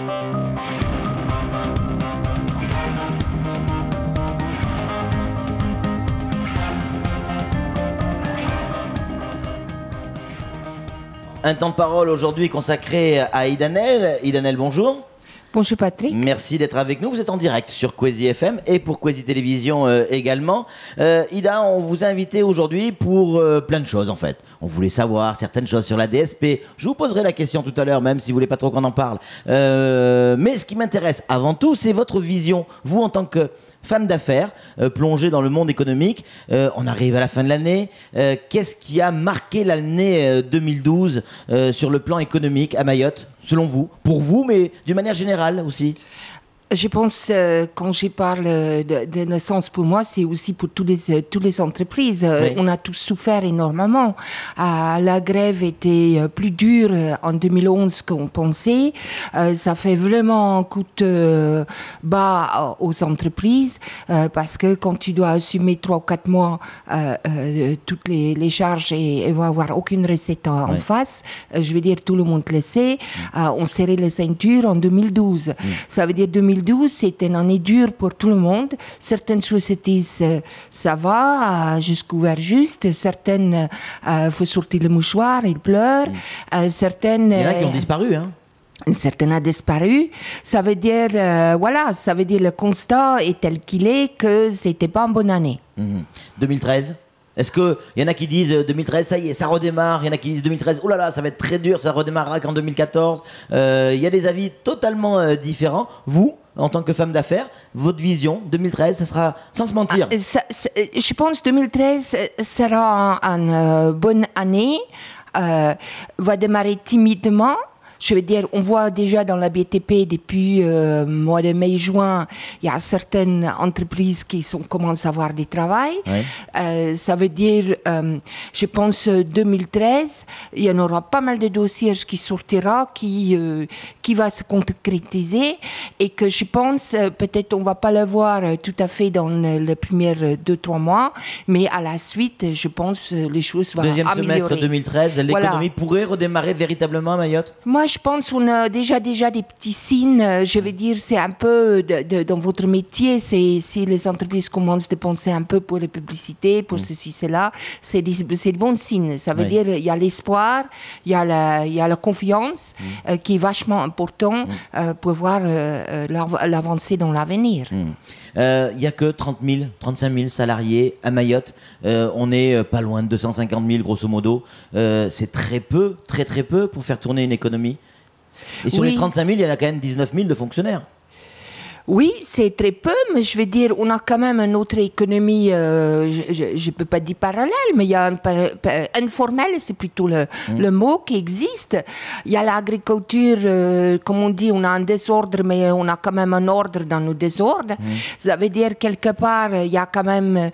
Un temps de parole aujourd'hui consacré à Idanel. Idanel, bonjour. Bonjour Patrick. Merci d'être avec nous. Vous êtes en direct sur Kwezi FM et pour Kwezi Télévision également. Ida, on vous a invité aujourd'hui pour plein de choses en fait. On voulait savoir certaines choses sur la DSP. Je vous poserai la question tout à l'heure, même si vous voulez pas trop qu'on en parle. Mais ce qui m'intéresse avant tout, c'est votre vision. Vous, en tant que femme d'affaires, plongée dans le monde économique, on arrive à la fin de l'année. Qu'est-ce qui a marqué l'année 2012 sur le plan économique à Mayotte, selon vous? Pour vous, mais d'une manière générale aussi. Je pense, quand je parle de naissance, pour moi, c'est aussi pour toutes les entreprises. Oui. On a tous souffert énormément. La grève était plus dure en 2011 qu'on pensait. Ça fait vraiment un coup de bas aux entreprises parce que quand tu dois assumer 3 ou 4 mois toutes les charges et va avoir aucune recette en face, je veux dire, tout le monde le sait, on serrait les ceintures en 2012. Ça veut dire 2012, c'était une année dure pour tout le monde. Certaines choses se disent ça va, jusqu'au verre juste. Certaines, faut sortir le mouchoir, ils pleurent. Certaines. Il y en a qui ont disparu, hein. Certaines a disparu. Ça veut dire, voilà, ça veut dire le constat est tel qu'il est que c'était pas une bonne année. 2013. Est-ce qu'il y en a qui disent 2013, ça y est, ça redémarre? Il y en a qui disent 2013, oh là là, ça va être très dur, ça redémarrera qu'en 2014. Il y a des avis totalement différents. Vous, en tant que femme d'affaires, votre vision, 2013, ça sera, sans se mentir. Je pense que 2013 sera une bonne année, va démarrer timidement. Je veux dire, on voit déjà dans la BTP depuis mois de mai-juin, il y a certaines entreprises qui commencent à avoir du travail. Oui. Ça veut dire, je pense 2013, il y en aura pas mal de dossiers qui sortira, qui va se concrétiser et que je pense, peut-être on va pas le voir tout à fait dans les premiers 2-3 mois, mais à la suite, je pense les choses vont améliorer. Deuxième semestre 2013, l'économie pourrait redémarrer véritablement à Mayotte? Moi, je pense qu'on a déjà des petits signes. Je veux dire, c'est un peu dans votre métier, si les entreprises commencent à dépenser un peu pour les publicités, pour ceci, cela, c'est de bons signes. Ça veut dire il y a l'espoir, il y a la confiance qui est vachement important pour voir l'avancée dans l'avenir. Il n'y a que 30 000, 35 000 salariés à Mayotte. On n'est pas loin de 250 000, grosso modo. C'est très peu, très très peu pour faire tourner une économie. Et sur les 35 000, il y en a quand même 19 000 de fonctionnaires. Oui, c'est très peu, mais je veux dire, on a quand même une autre économie, je ne peux pas dire parallèle, mais il y a informel, c'est plutôt le mot qui existe. Il y a l'agriculture, comme on dit, on a un désordre, mais on a quand même un ordre dans nos désordres. Ça veut dire, quelque part, il y a quand même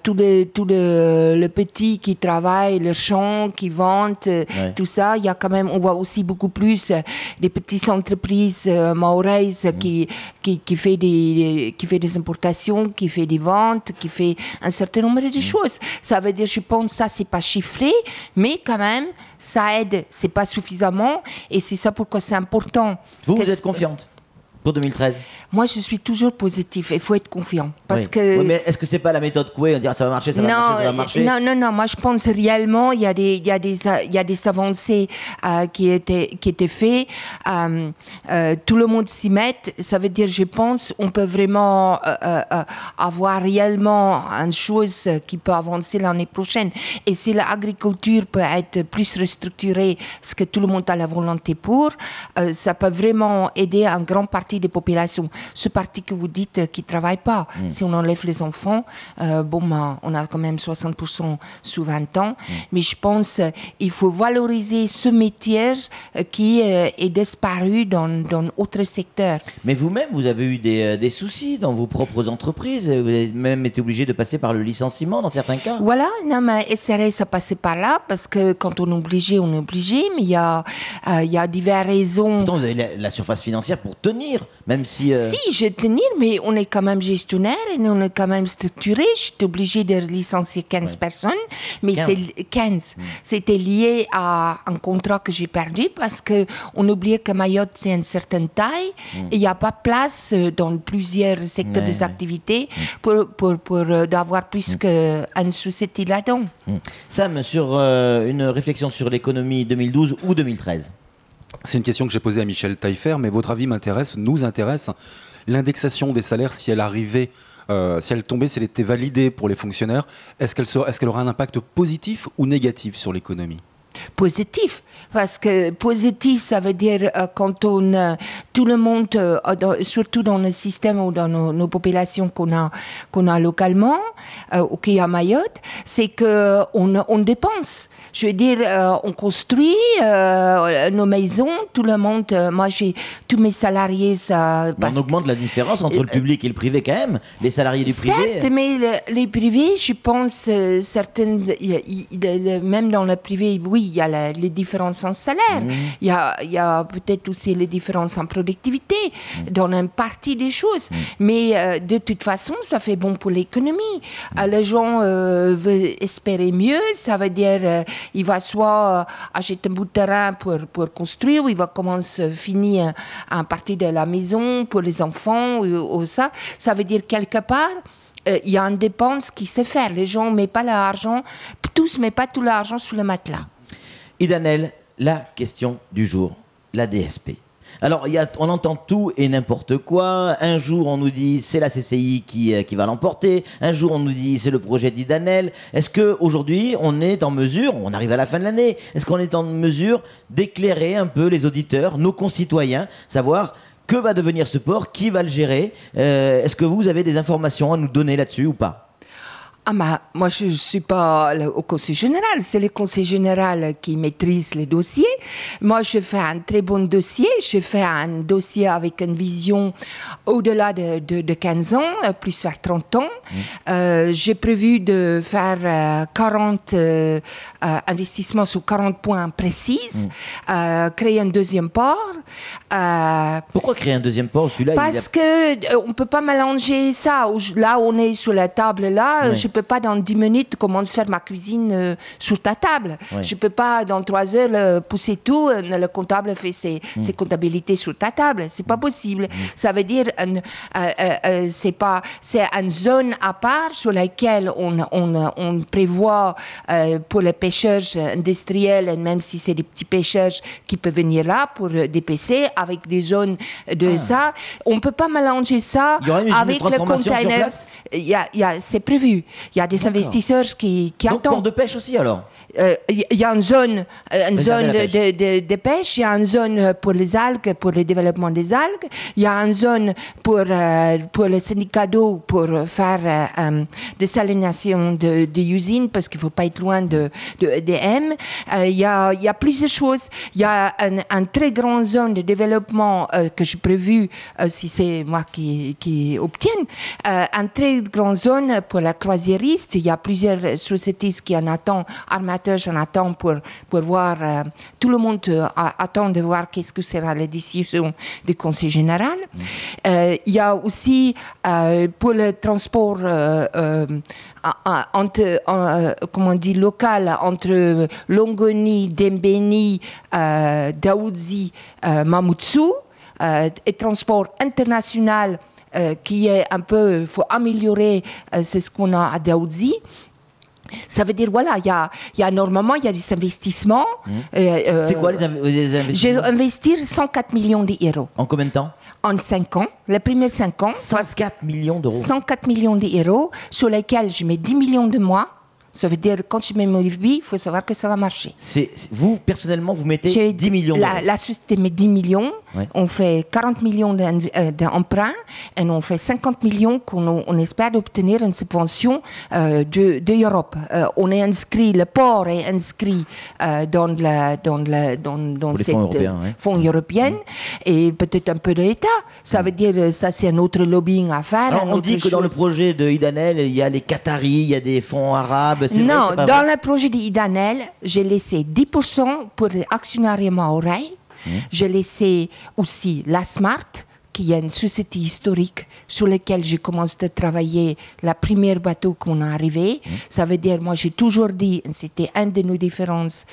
tout le petit qui travaille, le champ, qui vendent, tout ça. Il y a quand même, on voit aussi beaucoup plus les petites entreprises maoraises qui fait des importations, qui fait des ventes, qui fait un certain nombre de choses. Ça veut dire, je pense, ça c'est pas chiffré, mais quand même, ça aide. C'est pas suffisamment, et c'est ça pourquoi c'est important. Vous êtes confiante pour 2013? Moi, je suis toujours positif. Il faut être confiant. Parce que... Oui, mais est-ce que c'est pas la méthode Coué? On dit ça va marcher, ça va marcher, ça va marcher? Non. Moi, je pense réellement il y a des avancées qui étaient faites. Tout le monde s'y met. Ça veut dire, je pense, on peut vraiment avoir réellement une chose qui peut avancer l'année prochaine. Et si l'agriculture peut être plus restructurée, ce que tout le monde a la volonté pour, ça peut vraiment aider une grande partie des populations. Ce parti que vous dites qui ne travaille pas, si on enlève les enfants, on a quand même 60% sous 20 ans. Mais je pense qu'il faut valoriser ce métier qui est disparu dans d'autres secteurs. Mais vous-même, vous avez eu des soucis dans vos propres entreprises. Vous avez même été obligé de passer par le licenciement dans certains cas. Voilà, non, mais SRS a passé par là parce que quand on est obligé, on est obligé. Mais il y a diverses raisons. Pourtant, vous avez la surface financière pour tenir tenir, même si... Si, je vais tenir, mais on est quand même gestionnaire et on est quand même structuré. J'étais obligée de licencier 15 personnes, mais 15. c'est 15. C'était lié à un contrat que j'ai perdu parce qu'on oubliait que Mayotte, c'est une certaine taille et il n'y a pas place dans plusieurs secteurs des activités pour d'avoir plus qu'une société là-dedans. Sam, sur une réflexion sur l'économie 2012 ou 2013. C'est une question que j'ai posée à Michel Taillefer, mais votre avis nous intéresse. L'indexation des salaires, si elle arrivait, si elle tombait, si elle était validée pour les fonctionnaires, est-ce qu'elle aura un impact positif ou négatif sur l'économie ? Positif, parce que positif, ça veut dire quand tout le monde, surtout dans le système ou dans nos populations qu'on a localement, à Mayotte, c'est que on dépense. Je veux dire, on construit nos maisons, tout le monde. Moi, j'ai tous mes salariés. On augmente la différence entre le public et le privé quand même. Les salariés du privé. Certes, mais les privés, je pense, même dans le privé, oui, il y a les différences en salaire. Il y a peut-être aussi les différences en productivité dans une partie des choses. Mais de toute façon, ça fait bon pour l'économie. Les gens veulent espérer mieux. Ça veut dire il va soit acheter un bout de terrain pour construire, ou il va commencer finir en partie de la maison pour les enfants ou ça. Ça veut dire quelque part il y a une dépense qui se fait. Les gens ne mettent pas l'argent, tous ne mettent pas tout l'argent sous le matelas. Idanel, la question du jour, la DSP. Alors, on entend tout et n'importe quoi. Un jour, on nous dit c'est la CCI qui va l'emporter. Un jour, on nous dit c'est le projet d'Idanel. Est-ce qu'aujourd'hui, on est en mesure, on arrive à la fin de l'année, est-ce qu'on est en mesure d'éclairer un peu les auditeurs, nos concitoyens, savoir que va devenir ce port, qui va le gérer? Est-ce que vous avez des informations à nous donner là-dessus ou pas? Moi, je ne suis pas au conseil général. C'est le conseil général qui maîtrise les dossiers. Moi, je fais un très bon dossier. Je fais un dossier avec une vision au-delà de 15 ans, plus vers 30 ans. J'ai prévu de faire 40 investissements sur 40 points précis, créer un deuxième port. Pourquoi créer un deuxième port? Celui-là, parce qu'on ne peut pas mélanger ça. Là, on est sur la table, là. Je ne peux pas dans 10 minutes commencer à faire ma cuisine sur ta table. Je ne peux pas dans 3 heures pousser tout, le comptable fait ses comptabilités sur ta table. C'est pas possible. Ça veut dire c'est une zone à part sur laquelle on prévoit pour les pêcheurs industriels, même si c'est des petits pêcheurs qui peuvent venir là pour des PC avec des zones de ça. On ne peut pas mélanger ça avec le container. C'est prévu. Il y a des investisseurs qui Donc, attendent. port de pêche aussi alors? Il y a une zone de pêche, il y a une zone pour les algues, pour le développement des algues, il y a une zone pour le syndicat d'eau, pour faire désalination de usines, parce qu'il ne faut pas être loin de EDM. Il y a plusieurs choses. Il y a une très grande zone de développement que j'ai prévu, si c'est moi qui obtienne, une très grande zone pour la croisiériste. Il y a plusieurs sociétés qui en attendent, armateurs en attendent pour voir, tout le monde attend de voir qu'est-ce que sera la décision du Conseil général. Il y a aussi pour le transport local entre Longoni, Dembeni, Daoudzi, Mamoudzou, et transport international qui est un peu, il faut améliorer, c'est ce qu'on a à Daoudzi. Ça veut dire, voilà, il y a normalement, il y a des investissements. C'est quoi les investissements? Je vais investir 104 millions d'euros. En combien de temps? En 5 ans, les premiers 5 ans. 104 millions d'euros. 104 millions d'euros, sur lesquels je mets 10 millions de mois. Ça veut dire, quand je mets mon billet, il faut savoir que ça va marcher. Vous, personnellement, vous mettez 10 millions d'euros. La société met 10 millions, on fait 40 millions d'emprunts et on fait 50 millions qu'on espère obtenir une subvention de l'Europe. On est inscrit, le port est inscrit dans cette fonds européen et peut-être un peu de l'État. Ça veut dire, ça c'est un autre lobbying à faire. Alors, on dit que dans le projet de Idanel, il y a les Qataris, il y a des fonds arabes. Non, dans le projet d'Idanel, j'ai laissé 10% pour l'actionnariat maorais. J'ai laissé aussi la Smart, qu'il y a une société historique sur laquelle j'ai commencé à travailler la première bateau qu'on est arrivé. Ça veut dire, moi j'ai toujours dit, c'était une de nos différences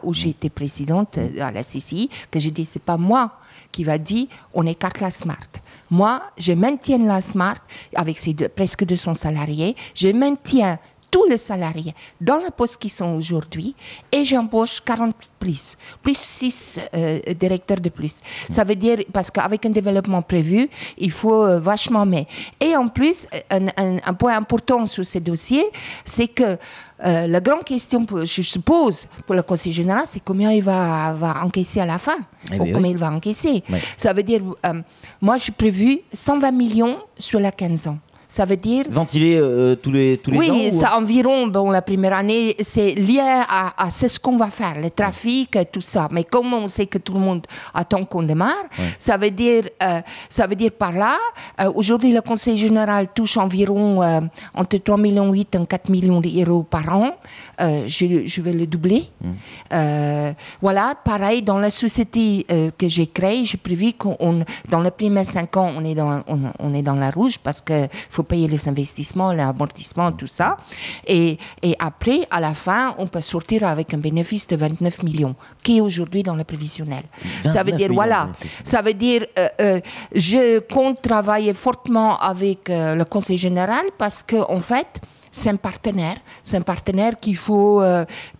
où j'étais présidente à la CCI, que j'ai dit, c'est pas moi qui va dire on écarte la Smart. Moi, je maintiens la Smart avec ses presque 200 salariés. Je maintiens tous les salariés dans la poste qui sont aujourd'hui et j'embauche 40 plus 6 directeurs de plus. Ça veut dire, parce qu'avec un développement prévu, il faut vachement mais. Et en plus, un point important sur ces dossiers, c'est que la grande question, je suppose, pour le Conseil général, c'est combien il va encaisser à la fin. Combien il va encaisser. Oui. Ça veut dire, moi, j'ai prévu 120 millions sur la 15 ans. Ça veut dire... Ventiler tous les ans? Oui, ça environ, bon, la première année, c'est lié à ce qu'on va faire, le trafic, tout ça. Mais comme on sait que tout le monde attend qu'on démarre, ça veut dire par là, aujourd'hui, le Conseil général touche environ entre 3,8 millions et 4 millions d'euros par an. Je vais le doubler. Voilà, pareil, dans la société que j'ai créée, j'ai prévu dans les premiers 5 ans, on est dans la rouge parce qu'il faut payer les investissements, les amortissements, tout ça. Et après, à la fin, on peut sortir avec un bénéfice de 29 millions, qui est aujourd'hui dans le prévisionnel. Ça veut dire, voilà, ça veut dire, je compte travailler fortement avec le Conseil général parce qu'en fait, c'est un partenaire qu'il faut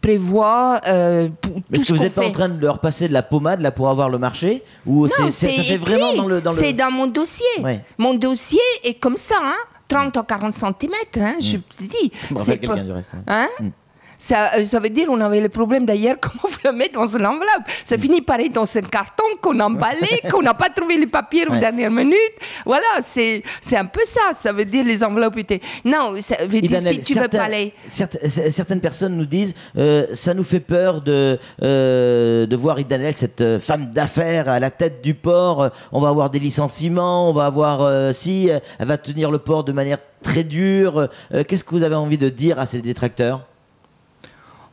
prévoir. Est-ce que vous n'êtes pas en train de leur passer de la pommade là, pour avoir le marché? Ou non, c'est vraiment dans le... C'est dans mon dossier. Ouais. Mon dossier est comme ça, hein, 30 à 40 cm, hein, je te dis. C'est pas... du reste, hein? Ça veut dire qu'on avait le problème d'ailleurs comment vous le mettre dans une enveloppe. Ça finit par être dans un carton qu'on a emballé, qu'on n'a pas trouvé les papiers aux dernières minutes. Voilà, c'est un peu ça. Ça veut dire les enveloppes étaient... Non, ça veut dire si tu veux parler... Certaines personnes nous disent ça nous fait peur de voir Idanel, cette femme d'affaires à la tête du port. On va avoir des licenciements, on va avoir... si elle va tenir le port de manière très dure. Qu'est-ce que vous avez envie de dire à ces détracteurs?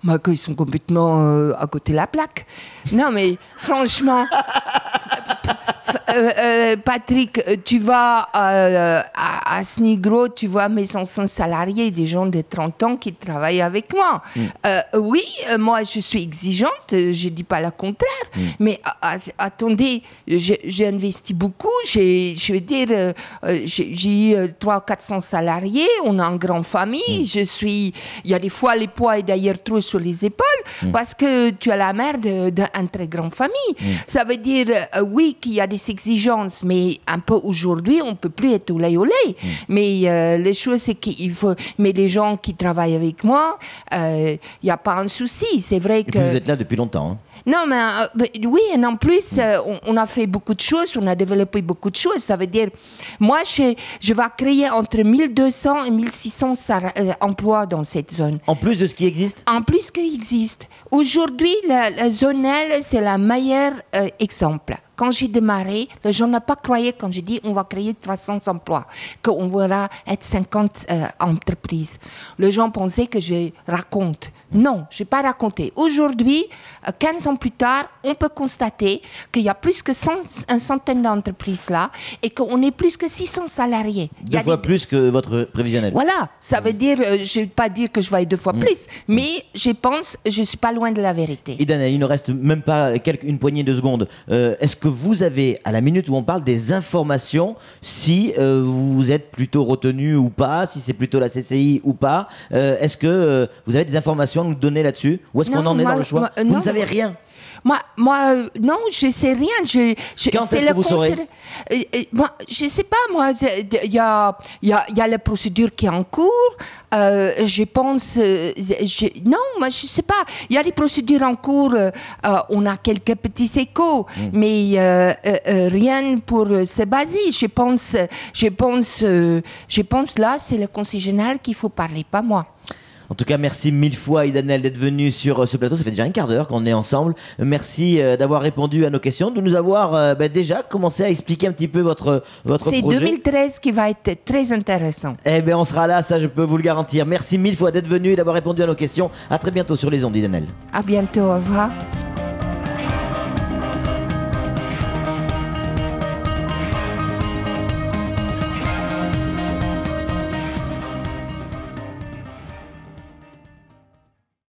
Bah, qu'ils sont complètement à côté de la plaque. Non, mais franchement, Patrick, tu vas à Snigro, tu vois mes anciens salariés, des gens de 30 ans qui travaillent avec moi. Oui, moi je suis exigeante, je ne dis pas le contraire, mais attendez, j'ai investi beaucoup, j'ai eu 300-400 salariés, on a une grande famille, il y a des fois les poids est d'ailleurs trop sur les épaules, parce que tu as la mère d'une très grande famille. Ça veut dire, oui, qu'il y a des exigences, mais un peu aujourd'hui, on ne peut plus être au lait. Mais les choses, c'est qu'il faut... Mais les gens qui travaillent avec moi, il n'y a pas un souci. C'est vrai que... vous êtes là depuis longtemps, hein. Non, mais oui, et en plus, on a fait beaucoup de choses, on a développé beaucoup de choses. Ça veut dire, moi, je vais créer entre 1200 et 1600 emplois dans cette zone. En plus de ce qui existe? En plus ce qui existe. Aujourd'hui, la zone L, c'est le meilleur exemple. Quand j'ai démarré, les gens n'ont pas croyé quand j'ai dit on va créer 300 emplois, qu'on va être 50 entreprises. Les gens pensaient que je raconte. Non, je n'ai pas raconté. Aujourd'hui, 15 ans plus tard, on peut constater qu'il y a plus que une centaine d'entreprises là et qu'on est plus que 600 salariés. 2 fois plus que votre prévisionnel. Voilà, ça veut dire, je ne vais pas dire que je vais être 2 fois plus, mais je pense, je ne suis pas loin de la vérité. Idanel, il ne reste même pas une poignée de secondes. Est-ce que vous avez, à la minute où on parle, des informations si vous êtes plutôt retenu ou pas, si c'est plutôt la CCI ou pas? Est-ce que vous avez des informations à nous donner là-dessus? Ou est-ce qu'on en est dans le choix? Vous ne savez rien? Moi, non, je ne sais rien. Quand est-ce que vous saurez? Je ne sais pas, moi. Il y a la procédure qui est en cours. Je pense... non, moi, je ne sais pas. Il y a des procédures en cours. On a quelques petits échos, mais rien pour se baser. Je pense là, c'est le Conseil général qu'il faut parler, pas moi. En tout cas, merci 1000 fois, Idanel, d'être venu sur ce plateau. Ça fait déjà un quart d'heure qu'on est ensemble. Merci d'avoir répondu à nos questions, de nous avoir déjà commencé à expliquer un petit peu votre projet. C'est 2013 qui va être très intéressant. Eh bien, on sera là, ça, je peux vous le garantir. Merci 1000 fois d'être venu et d'avoir répondu à nos questions. À très bientôt sur les ondes, Idanel. À bientôt, au revoir.